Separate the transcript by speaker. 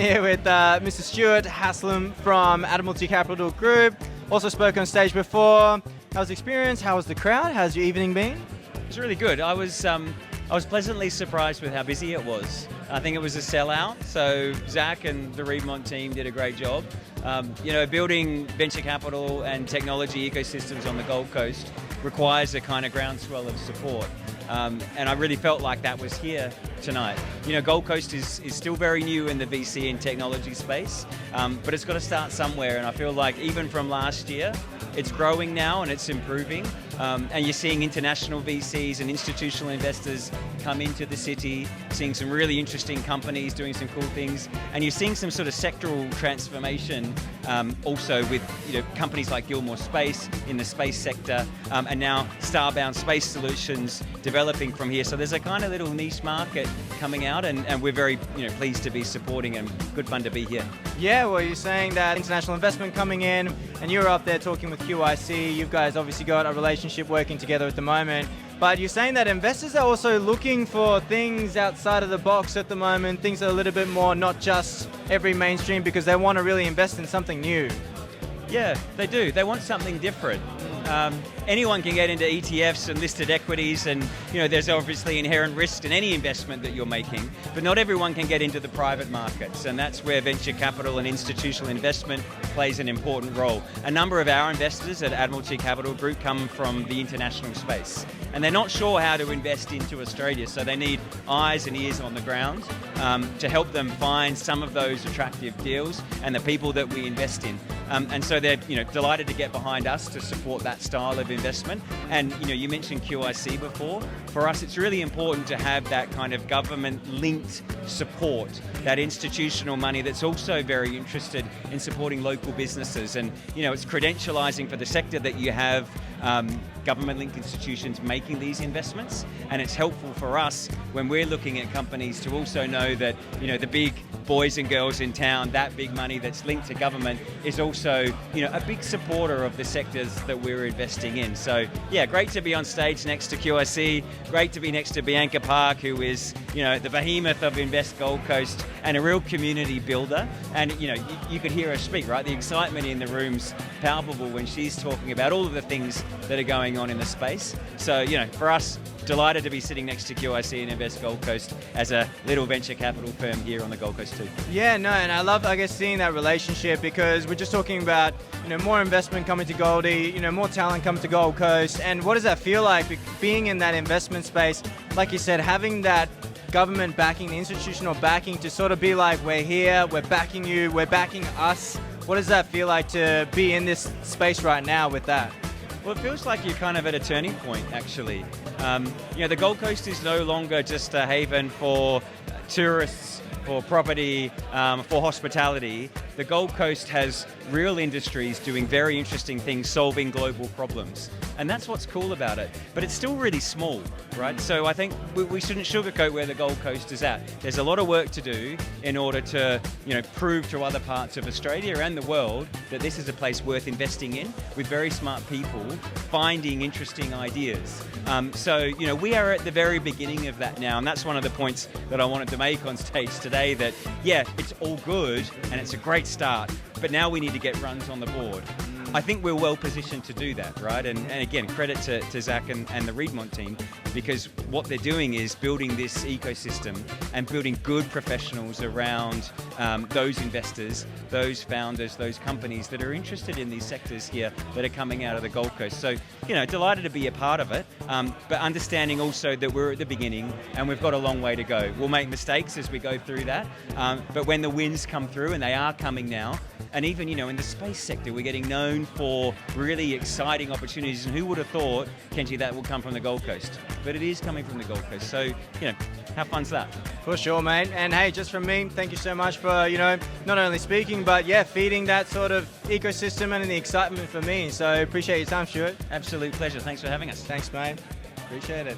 Speaker 1: here with Mr. Stuart Haslam from Admiralty Capital Group. Also spoke on stage before. How was the experience? How was the crowd? How's your evening been?
Speaker 2: It was really good. I was pleasantly surprised with how busy it was. I think it was a sellout, so Zach and the Reedmont team did a great job. Building venture capital and technology ecosystems on the Gold Coast requires a kind of groundswell of support. And I really felt like that was here tonight. Gold Coast is still very new in the VC and technology space, but it's got to start somewhere, and I feel like even from last year, it's growing now and it's improving. And you're seeing international VCs and institutional investors come into the city, seeing some really interesting companies doing some cool things, and you're seeing some sort of sectoral transformation also with companies like Gilmore Space in the space sector, and now Starbound Space Solutions developing from here. So there's a kind of little niche market coming out, and we're very pleased to be supporting, and good fun to be here.
Speaker 1: Yeah, well, you're saying that international investment coming in, and you're up there talking with QIC. You guys obviously got a relationship working together at the moment, but you're saying that investors are also looking for things outside of the box at the moment, things that are a little bit more not just every mainstream, because they want to really invest in something new.
Speaker 2: Yeah, they do. They want something different. Anyone can get into ETFs and listed equities, and there's obviously inherent risk in any investment that you're making, but not everyone can get into the private markets, and that's where venture capital and institutional investment plays an important role. A number of our investors at Admiralty Capital Group come from the international space, and they're not sure how to invest into Australia, so they need eyes and ears on the ground to help them find some of those attractive deals and the people that we invest in. And so they're delighted to get behind us to support that style of investment. And you mentioned QIC before. For us, it's really important to have that kind of government-linked support, that institutional money that's also very interested in supporting local businesses. And it's credentializing for the sector that you have government-linked institutions making these investments, and it's helpful for us when we're looking at companies to also know that the big boys and girls in town, that big money that's linked to government, is also a big supporter of the sectors that we're investing in. So yeah, great to be on stage next to QIC, great to be next to Bianca Park, who is the behemoth of Invest Gold Coast and a real community builder. And you could hear her speak, right? The excitement in the room's palpable when she's talking about all of the things that are going on in the space. So for us, delighted to be sitting next to QIC and Invest Gold Coast as a little venture capital firm here on the Gold Coast too.
Speaker 1: Yeah, no, and I love, seeing that relationship, because we're just talking about, more investment coming to Goldie, more talent coming to Gold Coast, and what does that feel like being in that investment space? Like you said, having that government backing, the institutional backing to sort of be like, we're here, we're backing you, we're backing us. What does that feel like to be in this space right now with that?
Speaker 2: Well, it feels like you're kind of at a turning point, actually. The Gold Coast is no longer just a haven for tourists, for property, for hospitality. The Gold Coast has real industries doing very interesting things, solving global problems. And that's what's cool about it. But it's still really small, right? So I think we shouldn't sugarcoat where the Gold Coast is at. There's a lot of work to do in order to, prove to other parts of Australia and the world that this is a place worth investing in, with very smart people finding interesting ideas. We are at the very beginning of that now, and that's one of the points that I wanted to make on stage today, that, yeah, it's all good and it's a great start, but now we need to get runs on the board. I think we're well positioned to do that, right? And again, credit to Zach and the Reedmont team, because what they're doing is building this ecosystem and building good professionals around those investors, those founders, those companies that are interested in these sectors here that are coming out of the Gold Coast. So, delighted to be a part of it, but understanding also that we're at the beginning and we've got a long way to go. We'll make mistakes as we go through that, but when the wins come through, and they are coming now, and even, in the space sector, we're getting known for really exciting opportunities. And who would have thought, Kenji, that will come from the Gold Coast? But it is coming from the Gold Coast. So, how fun's that?
Speaker 1: For sure, mate. And hey, just from me, thank you so much for, not only speaking, but yeah, feeding that sort of ecosystem and the excitement for me. So appreciate your time, Stuart.
Speaker 2: Absolute pleasure. Thanks for having us.
Speaker 1: Thanks, mate. Appreciate it.